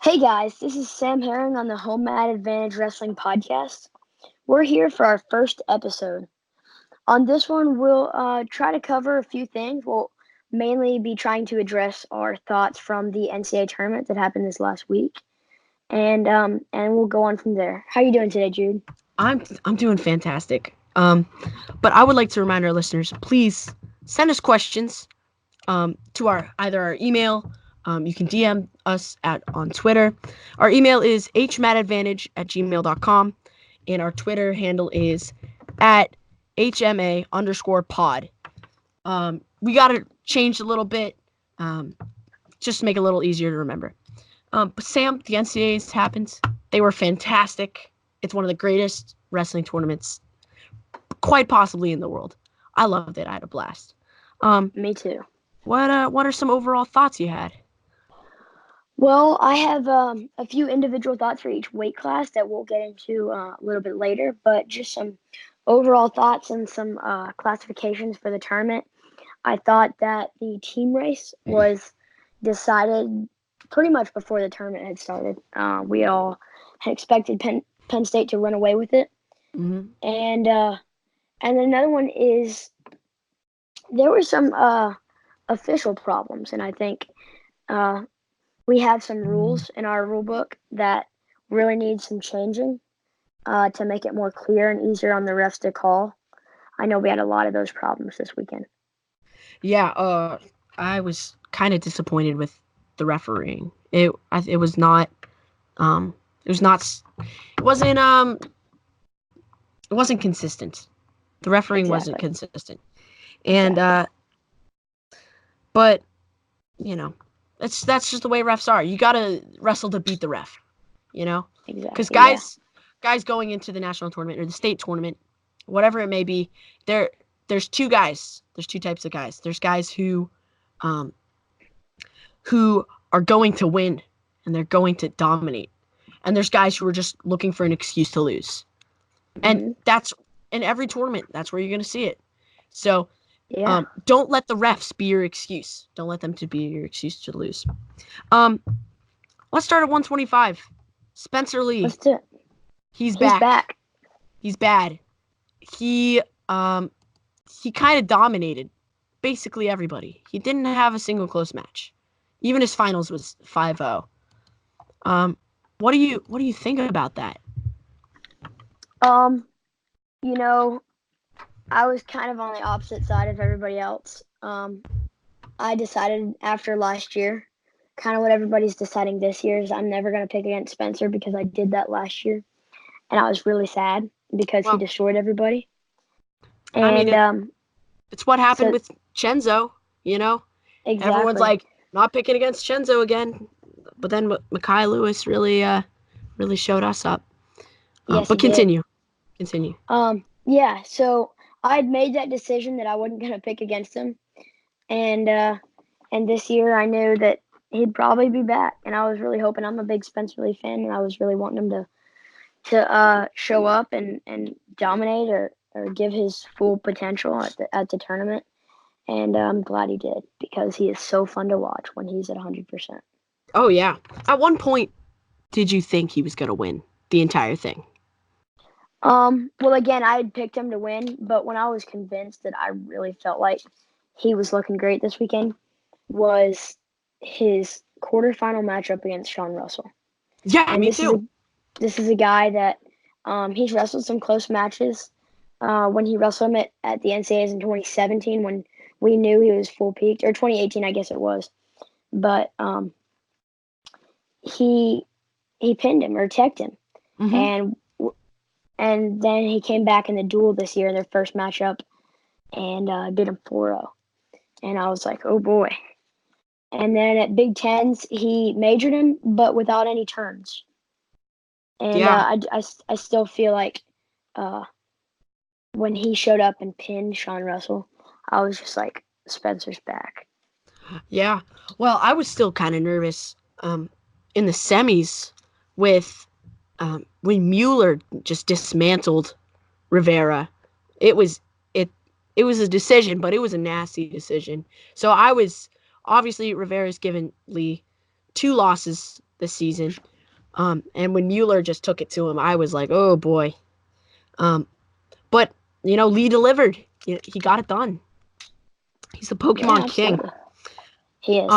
Hey guys, this is Sam Herring on the Home Ad Advantage Wrestling Podcast. We're here for our first episode. On this one, we'll try to cover a few things. We'll mainly be trying to address our thoughts from the NCAA tournament that happened this last week, and we'll go on from there. How you doing today, Jude? I'm doing fantastic. But I would like to remind our listeners, please send us questions to our email. You can DM us on Twitter. Our email is hmatadvantage@gmail.com, and our Twitter handle is at HMA_pod. We got to change a little bit, just to make it a little easier to remember. But Sam, the NCAAs happened. They were fantastic. It's one of the greatest wrestling tournaments, quite possibly in the world. I loved it. I had a blast. Me too. What are some overall thoughts you had? Well, I have a few individual thoughts for each weight class that we'll get into a little bit later, but just some overall thoughts and some classifications for the tournament. I thought that the team race was decided pretty much before the tournament had started. We all had expected Penn State to run away with it, Mm-hmm. and another one is there were some official problems, and I think we have some rules in our rule book that really need some changing to make it more clear and easier on the refs to call. I know we had a lot of those problems this weekend. Yeah, I was kind of disappointed with the refereeing. It was not it was not it wasn't it wasn't consistent. The refereeing wasn't Exactly. consistent. And Exactly. but you know, that's just the way refs are. You got to wrestle to beat the ref, Cuz Exactly. Yeah. guys going into the national tournament or the state tournament, whatever it may be, there's two guys. There's two types of guys. There's guys um who are going to win and they're going to dominate. And there's guys who are just looking for an excuse to lose. And Hmm. that's in every tournament. That's where you're going to see it. So Yeah. don't let the refs be your excuse. Don't let them to be your excuse to lose. Um, let's start at 125. Spencer Lee. Let's do it. He's He's back. back. He's bad. He um he kind of dominated basically everybody. He didn't have a single close match. Even his finals was 5-0. Um, what do you think about that? Um, you know, I was kind of on the opposite side of everybody else. I decided after last year, kind of what everybody's deciding this year is I'm never going to pick against Spencer because I did that last year, and I was really sad because he Well, destroyed everybody. I mean And it's what happened so with Chenzo. Everyone's exactly. like not picking against Chenzo again, but then Makai Lewis really showed us up. Yes, But he did. continue. Yeah. So I had made that decision that I wasn't going to pick against him, and this year I knew that he'd probably be back, and I was really hoping. I'm a big Spencer Lee fan, and I was really wanting him to show up and dominate or give his full potential at the tournament. And I'm glad he did because he is so fun to watch when he's at 100%. Oh yeah. At one point, did you think he was gonna win the entire thing? Well, again, I had picked him to win, but when I was convinced that I really felt like he was looking great this weekend was his quarterfinal matchup against Sean Russell. Yeah, And me too. this is a guy that he's wrestled some close matches. When he wrestled him at the NCAAs in 2017, when we knew he was full peaked, or 2018, I guess it was. But he pinned him or teched him, Mm-hmm. and then he came back in the duel this year in their first matchup and beat him 4-0. And I was like, oh boy. And then at Big Tens, he majored him, but without any turns. And Yeah, I still feel like uh, when he showed up and pinned Sean Russell, I was just like, Spencer's back. yeah. Well, I was still kind of nervous in the semis with when Mueller just dismantled Rivera. It was it it was a decision, but it was a nasty decision. So I was obviously Rivera's given Lee two losses this season. And when Mueller just took it to him, I was like, oh boy. But Lee delivered. He got it done. He's the Pokemon King. He is.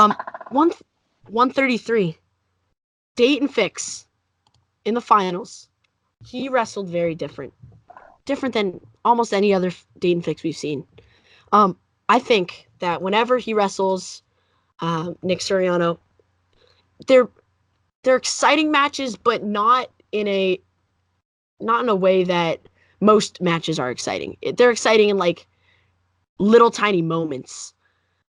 133. Dayton Fix in the finals. He wrestled very different than almost any other Dayton Fix we've seen. I think that whenever he wrestles Nick Soriano, they're exciting matches, but not in a way that most matches are exciting. They're exciting in like little tiny moments.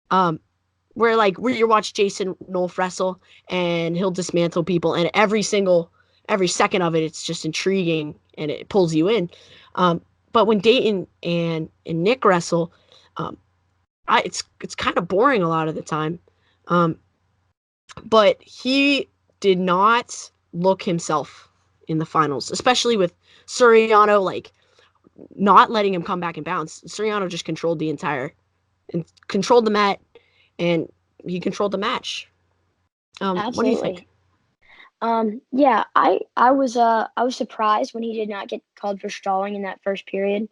Where you watch Jason Nolf wrestle and he'll dismantle people, and every second of it, it's just intriguing and it pulls you in. But when Dayton and Nick wrestle, it's kind of boring a lot of the time. But he did not look himself in the finals, especially with Soriano, like not letting him come back and bounce. Soriano just controlled the mat, and he controlled the match. What do you think? Yeah, I was surprised when he did not get called for stalling in that first period.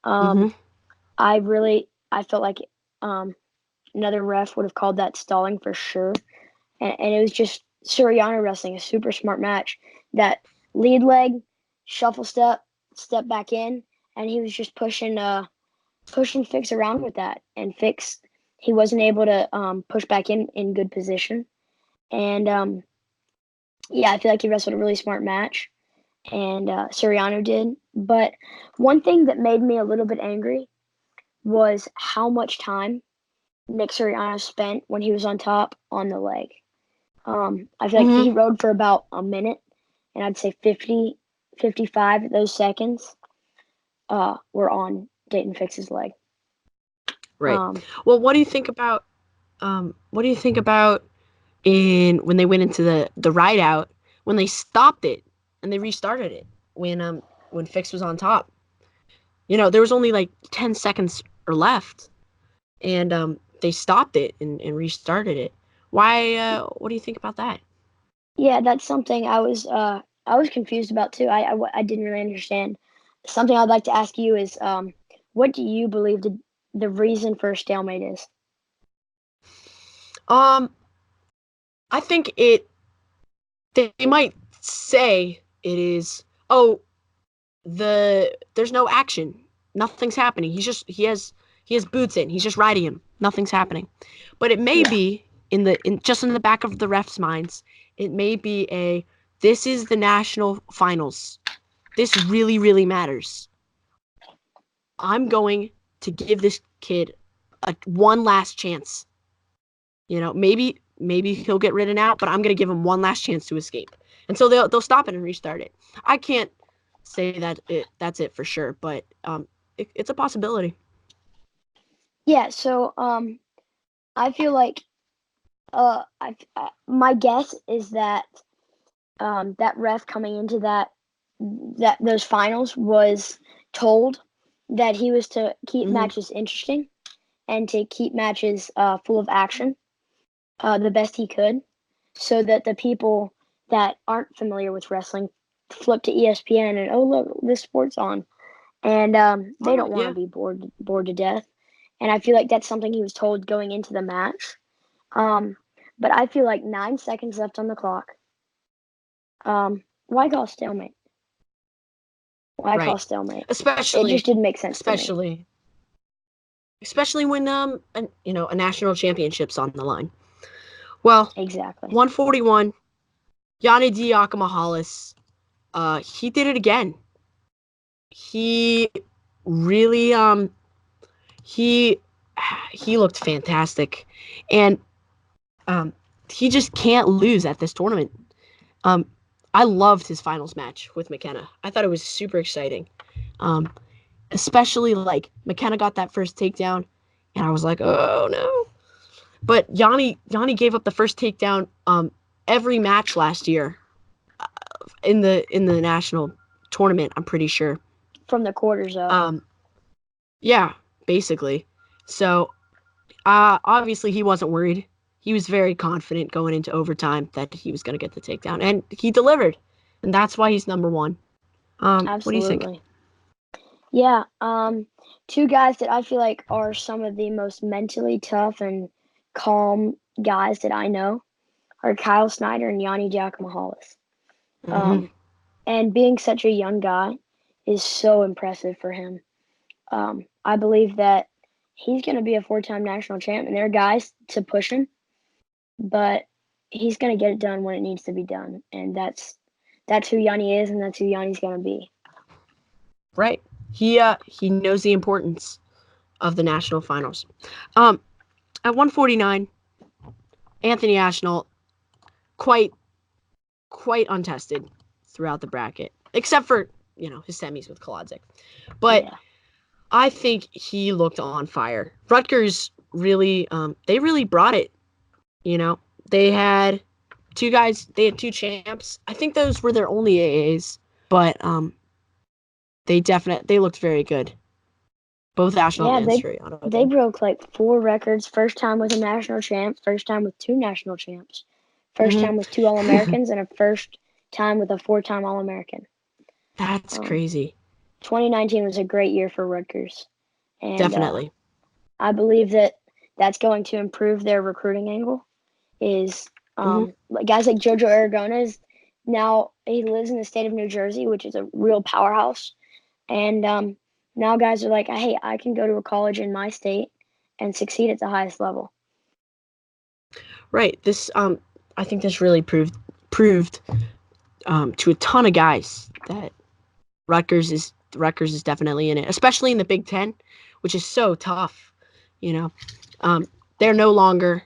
I felt like another ref would have called that stalling for sure. And it was just Soriano wrestling a super smart match. That lead leg, shuffle step back in, and he was just pushing Fix around with that. And Fix, he wasn't able to push back in good position. And I feel like he wrestled a really smart match, and Soriano did. But one thing that made me a little bit angry was how much time Nick Soriano spent when he was on top on the leg. I feel like he rode for about a minute, and I'd say 50, 55 of those seconds were on Dayton Fix's leg. Right. Well, what do you think about when they went into the ride out, when they stopped it and they restarted it when Fix was on top? There was only like 10 seconds or left, and they stopped it and restarted it. Why? What do you think about that? Yeah, that's something I was confused about too. I didn't really understand. Something I'd like to ask you is, what do you believe the reason for a stalemate is? I think they might say it is, there's no action. Nothing's happening. He has boots in. He's just riding him. Nothing's happening. But it may be just in the back of the refs' minds, it may be this is the national finals. This really, really matters. I'm going to give this kid one last chance. Maybe he'll get ridden out, but I'm going to give him one last chance to escape. And so they'll stop it and restart it. I can't say that's it for sure, but it's a possibility. Yeah, so I feel like my guess is that that ref coming into those finals was told that he was to keep matches interesting and to keep matches full of action the best he could, so that the people that aren't familiar with wrestling flip to ESPN and, oh look, this sport's on, and they don't want to be bored to death. And I feel like that's something he was told going into the match. But I feel like 9 seconds left on the clock. Why call stalemate? Call stalemate? Especially, it just didn't make sense to me. Especially when a national championship's on the line. Well, exactly. 141, Yanni Yakima Hollis. He did it again. He really he looked fantastic, and he just can't lose at this tournament. I loved his finals match with McKenna. I thought it was super exciting. Especially like McKenna got that first takedown, and I was like, oh no. But Yanni gave up the first takedown every match last year in the national tournament, I'm pretty sure. From the quarters up. Yeah, basically. So obviously he wasn't worried. he was very confident going into overtime that he was going to get the takedown, and he delivered, and that's why he's number one. What do you think? Absolutely. Yeah, two guys that I feel like are some of the most mentally tough and calm guys that I know are Kyle Snyder and Yakima Hollis. Mm-hmm. And being such a young guy is so impressive for him. I believe that he's going to be a four-time national champ, and there are guys to push him, but he's going to get it done when it needs to be done, and that's who Yanni is, and that's who Yanni's going to be. Right. He knows the importance of the national finals. At 149, Anthony Ashnell quite untested throughout the bracket, except for his semis with Kolodzik. But Yeah. I think he looked on fire. Rutgers really, they really brought it. They had two guys. They had two champs. I think those were their only AAs, but they looked very good. Both Ashnell Yeah, and Soriano they did. broke like 4 records. First time with a national champ, first time with 2 national champs, first time with 2 All-Americans, and a first time with a 4-time All-American. That's crazy. 2019 was a great year for Rutgers, and Definitely. I believe that that's going to improve their recruiting angle. Is guys like Jojo Aragones, now he lives in the state of New Jersey, which is a real powerhouse, and now guys are like, hey, I can go to a college in my state and succeed at the highest level. Right. This I think this really proved to a ton of guys that Rutgers is definitely in it, especially in the Big Ten, which is so tough. They're no longer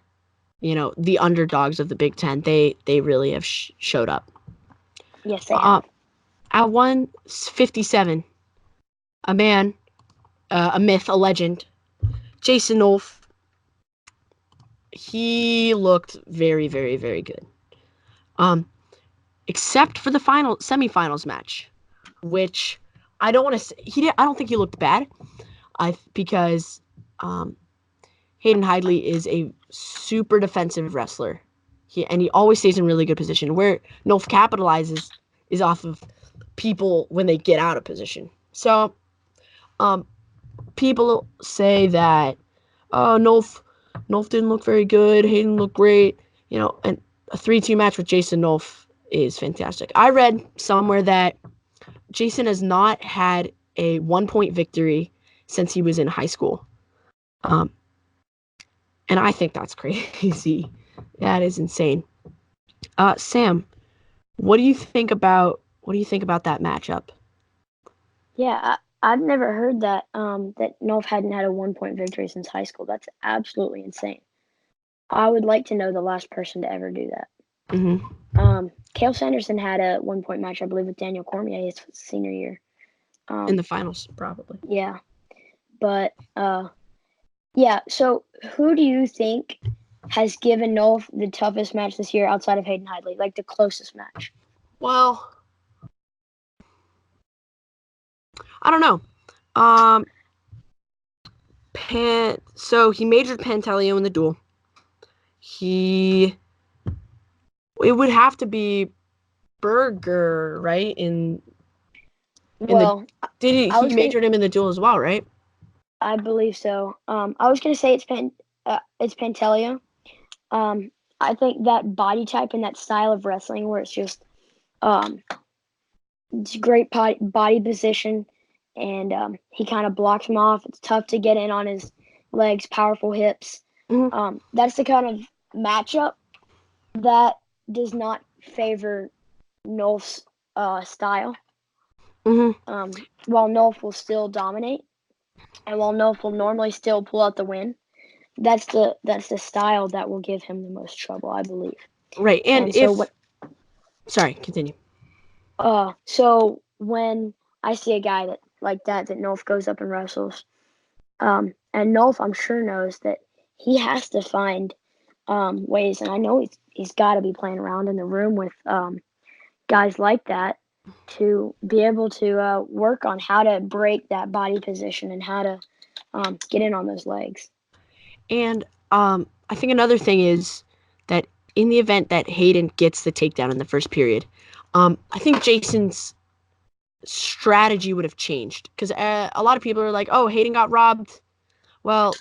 the underdogs of the Big Ten. They really have showed up. Yes, they have. At 157, a man, a myth, a legend, Jason Nolf. He looked very, very, very good. Except for the semifinals match, which I don't want to say I don't think he looked bad. Because Hayden Hidley is a super defensive wrestler. He always stays in really good position. Where Nolf capitalizes is off of people when they get out of position. So, people say that, oh, Nolf didn't look very good. Hayden looked great. And a 3-2 match with Jason Nolf is fantastic. I read somewhere that Jason has not had a 1-point victory since he was in high school. And I think that's crazy. That is insane. Sam, what do you think about that matchup? Yeah, I've never heard that that Nolf hadn't had a 1-point victory since high school. That's absolutely insane. I would like to know the last person to ever do that. Mm-hmm. Cale Sanderson had a 1-point match, I believe, with Daniel Cormier his senior year. In the finals, probably. Yeah, but yeah. So, who do you think has given Nolf the toughest match this year outside of Hayden Hidley, like the closest match? Well, I don't know. So he majored Pantaleo in the duel. It would have to be Berger, right? Well, he majored him in the duel as well, right? I believe so. I was gonna say it's Pantaleo. I think that body type and that style of wrestling where it's just it's great body position, and he kind of blocks him off. It's tough to get in on his legs, powerful hips. Mm-hmm. That's the kind of matchup that does not favor Nolf's style. Mm-hmm. While Nolf will still dominate, and while Nolf will normally still pull out the win, that's the style that will give him the most trouble, I believe. Right, and sorry, continue. So when I see a guy that Nolf goes up and wrestles, and Nolf I'm sure knows that he has to find ways, and I know he's got to be playing around in the room with guys like that to be able to work on how to break that body position and how to get in on those legs. And I think another thing is that in the event that Hayden gets the takedown in the first period, I think Jason's strategy would have changed because a lot of people are like, "Oh, Hayden got robbed." Well,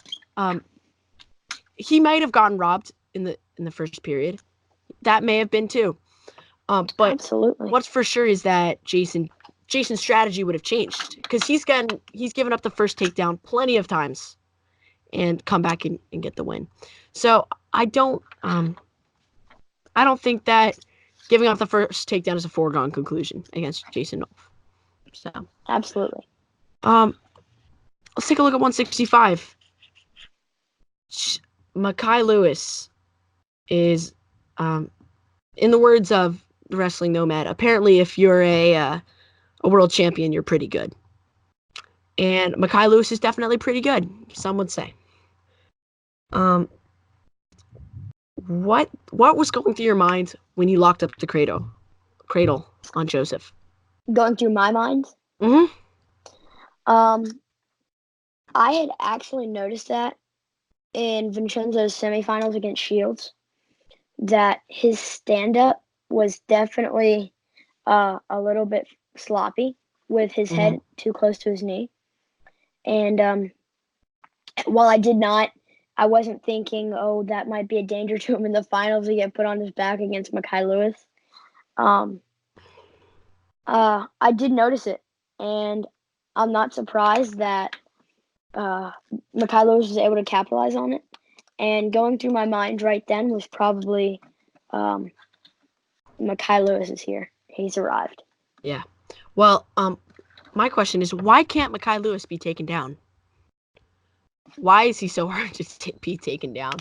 he might have gotten robbed in the first period. That may have been too. But Absolutely. what's for sure is that Jason's strategy would have changed because he's given up the first takedown plenty of times and come back and get the win. So I don't think that giving up the first takedown is a foregone conclusion against Jason Nolf. So absolutely. Let's take a look at 165. Makai Lewis is, in the words of the Wrestling Nomad, apparently if you're a world champion, you're pretty good. And Makai Lewis is definitely pretty good, some would say. What was going through your mind when you locked up the cradle on Joseph? Going through my mind? Mm-hmm. I had actually noticed that in Vincenzo's semifinals against Shields, that his stand-up was definitely a little bit sloppy with his head too close to his knee. And while I wasn't thinking, oh, that might be a danger to him in the finals to get put on his back against Makai Lewis. I did notice it, and I'm not surprised that Makai Lewis was able to capitalize on it. And going through my mind right then was probably Makai Lewis is here. He's arrived. Yeah. Well, my question is, why can't Makai Lewis be taken down? Why is he so hard to be taken down?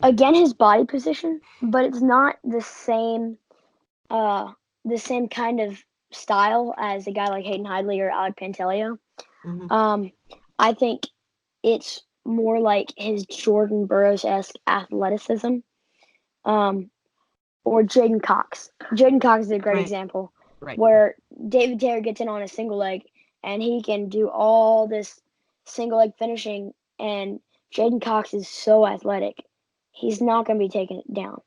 Again, his body position, but it's not the same kind of style as a guy like Hayden Hidley or Alec Pantaleo. I think it's more like his Jordan Burroughs-esque athleticism, or Jaden Cox. Jaden Cox is a great example, where David Taylor gets in on a single leg, and he can do all this single leg finishing, and Jaden Cox is so athletic. He's not going to be taking it down.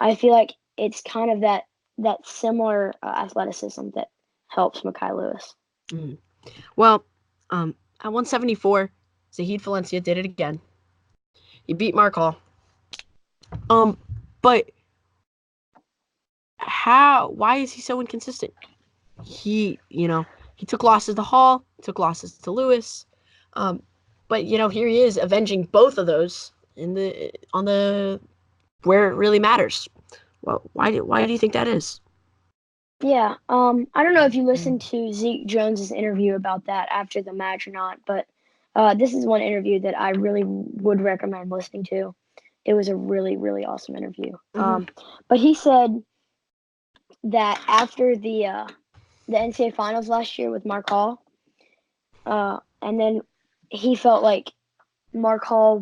I feel like it's kind of that similar athleticism that helps Makai Lewis. Well, at 174, Zahid Valencia did it again. He beat Mark Hall. But why is he so inconsistent? He took losses to Hall, took losses to Lewis. But here he is avenging both of those on the where it really matters. Well, why do you think that is? Yeah, I don't know if you listened to Zeke Jones's interview about that after the match or not, but this is one interview that I really would recommend listening to. It was a really, really awesome interview. But he said that after the NCAA finals last year with Mark Hall, and then he felt like Mark Hall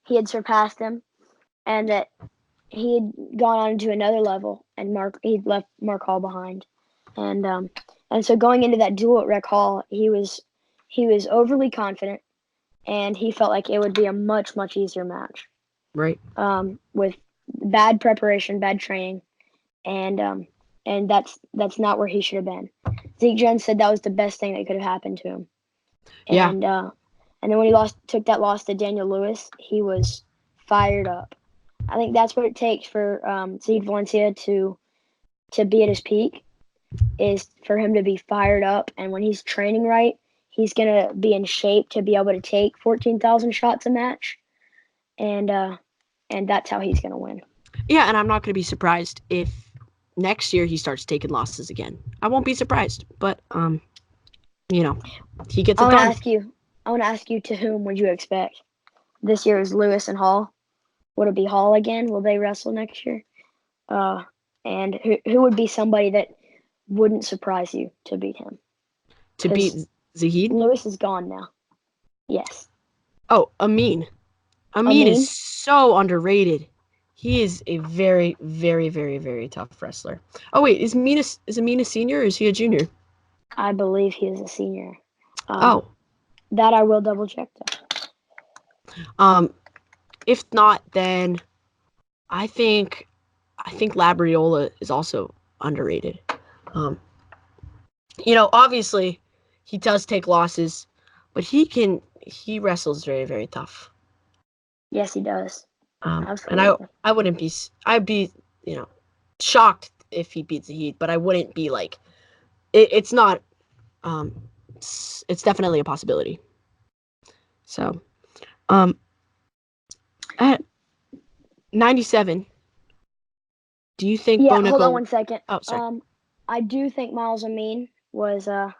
he had surpassed him, and that he had gone on to another level, and he'd left Mark Hall behind, and so going into that duel at Rec Hall, he was overly confident, and he felt like it would be a much, much easier match. Right. With bad preparation, bad training, and that's not where he should have been. Zeke Jones said that was the best thing that could have happened to him. Yeah. And then when he took that loss to Daniel Lewis, he was fired up. I think that's what it takes for Zahid Valencia to be at his peak, is for him to be fired up. And when he's training right, he's going to be in shape to be able to take 14,000 shots a match. And that's how he's going to win. Yeah, and I'm not going to be surprised if next year he starts taking losses again. I won't be surprised, but he gets it done. I want to ask you, to whom would you expect? This year is Lewis and Hall. Would it be Hall again? Will they wrestle next year? And who would be somebody that wouldn't surprise you to beat him? To beat Zahid? Lewis is gone now. Yes. Oh, Amin. Amin is so underrated. He is a very, very, very, very tough wrestler. Oh wait, is Amin a senior or is he a junior? I believe he is a senior. That I will double check though. If not, then I think Labriola is also underrated. Obviously he does take losses, but he wrestles very, very tough. Yes, he does. And Absolutely. I'd be, shocked if he beats the Heat, but I wouldn't be like, it's not, it's definitely a possibility. So, at 97, do you think Yeah, Bo hold on Nickal? one second. Oh, sorry. I do think Miles Amin was a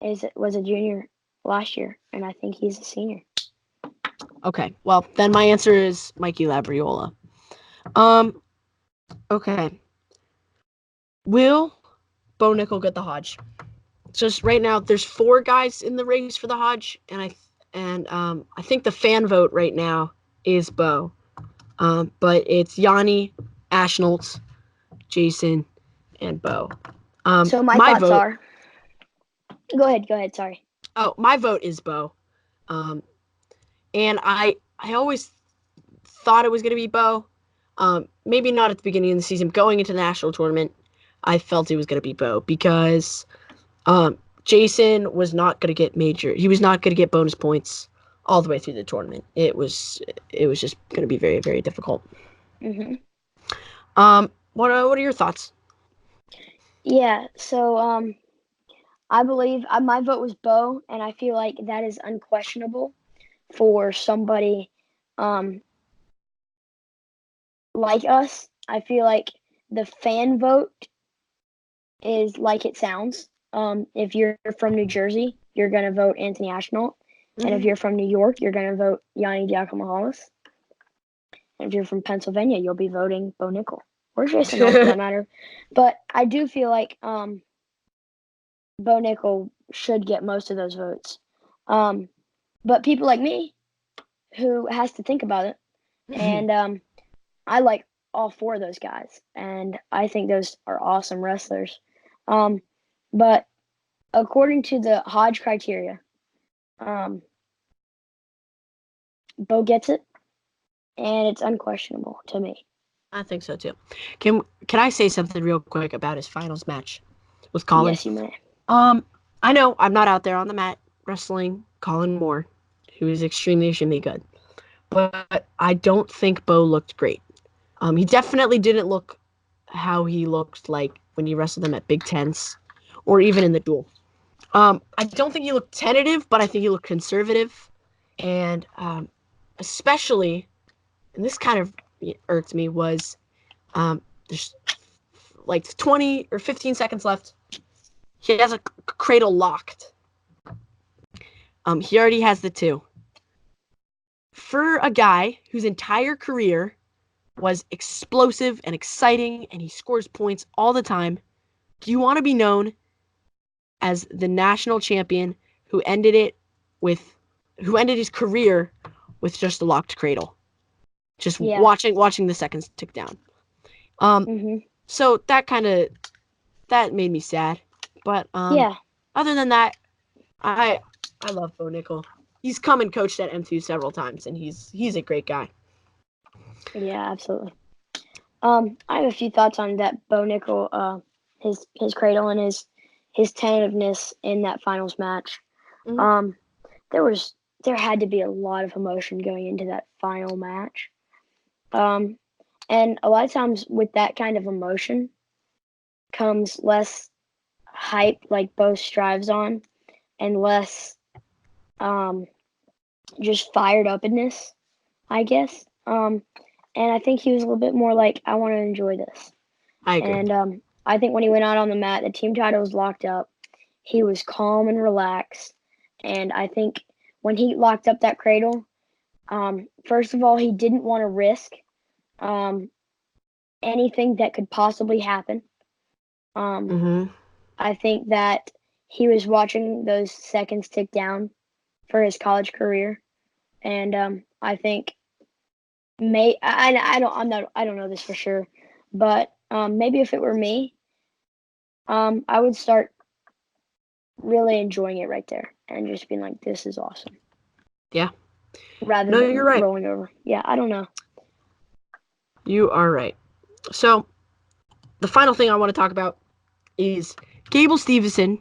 junior last year, and I think he's a senior. Okay, well then my answer is Mikey Labriola. Okay. Will Bo Nickal get the Hodge? Just right now, there's 4 guys in the race for the Hodge, and I think the fan vote right now is Bo. But it's Yanni, Ashnoltz, Jason, and Bo. So my My thoughts vote. are. Go ahead. Sorry. Oh, my vote is Bo. And I always thought it was going to be Bo. Maybe not at the beginning of the season. Going into the national tournament, I felt it was going to be Bo because Jason was not going to get he was not going to get bonus points all the way through the tournament. It was just going to be very, very difficult. Mhm. What are your thoughts? Yeah. So I believe my vote was Bo, and I feel like that is unquestionable for somebody like us. I feel like the fan vote is like it sounds. If you're from New Jersey, you're gonna vote Anthony Ashnault, and if you're from New York, you're gonna vote Yanni Yakima Hollis. And if you're from Pennsylvania, you'll be voting Bo Nickal or Jason Hall for that matter. But I do feel like Bo Nickal should get most of those votes. But people like me, who has to think about it, and I like all 4 of those guys, and I think those are awesome wrestlers. But according to the Hodge criteria, Bo gets it, and it's unquestionable to me. I think so too. Can I say something real quick about his finals match with Colin? Yes, you may. I know I'm not out there on the mat wrestling Colin Moore, who is extremely good, but I don't think Bo looked great. He definitely didn't look how he looked like when he wrestled them at Big Tens or even in the duel. I don't think he looked tentative, but I think he looked conservative, and especially, and this kind of irked me, was there's like 20 or 15 seconds left. He has a cradle locked. He already has the 2. For a guy whose entire career was explosive and exciting and he scores points all the time, do you want to be known as the national champion who ended his career with just a locked cradle? Just watching the seconds tick down. So that made me sad. But other than that, I love Bo Nickal. He's come and coached at M2 several times, and he's a great guy. Yeah, absolutely. I have a few thoughts on that Bo Nickal, his cradle and his tentativeness in that finals match. Mm-hmm. There had to be a lot of emotion going into that final match. And a lot of times with that kind of emotion comes less hype like Bo strives on, and less just fired upness, I guess. And I think he was a little bit more like, I want to enjoy this. I agree. And I think when he went out on the mat, the team title was locked up. He was calm and relaxed. And I think when he locked up that cradle, first of all, he didn't want to risk anything that could possibly happen. I think that he was watching those seconds tick down for his college career, and I think I don't know this for sure, but maybe if it were me, I would start really enjoying it right there and just being like, this is awesome. Yeah, rather No, than you're right. rolling over. Yeah, I don't know. You are right. So, the final thing I want to talk about is Gable Stevenson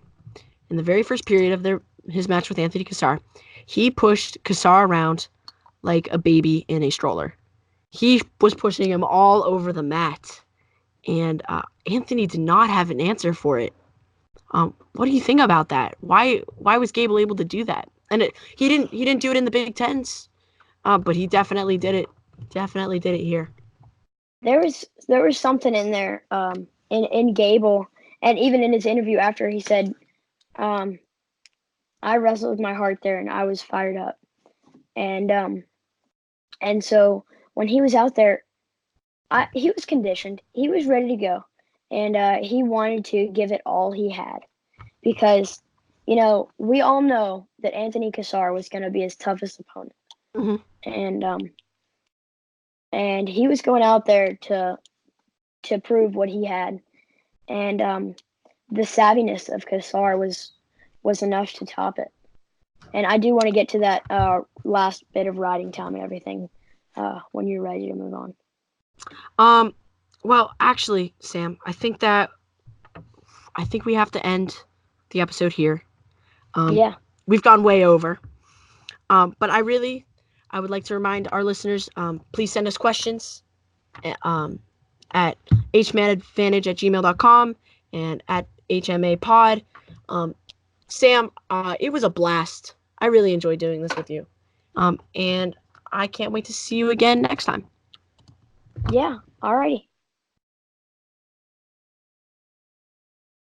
in the very first period of his match with Anthony Cassar. He pushed Cassar around like a baby in a stroller. He was pushing him all over the mat, and Anthony did not have an answer for it. What do you think about that? Why was Gable able to do that? And he didn't do it in the Big Tens, but he definitely did it. Definitely did it here. There was something in there in Gable, and even in his interview after, he said, I wrestled with my heart there and I was fired up. And so when he was out there, he was conditioned. He was ready to go, and he wanted to give it all he had because, we all know that Anthony Cassar was going to be his toughest opponent, Mm-hmm. and he was going out there to prove what he had, and the savviness of Cassar was enough to top it. And I do want to get to that last bit of riding time and everything when you're ready to move on. Well, actually, Sam, I think we have to end the episode here. Yeah. We've gone way over. But I would like to remind our listeners, please send us questions at hmanadvantage@gmail.com and at hmapod. Sam, it was a blast. I really enjoyed doing this with you. And I can't wait to see you again next time. Yeah. Alrighty.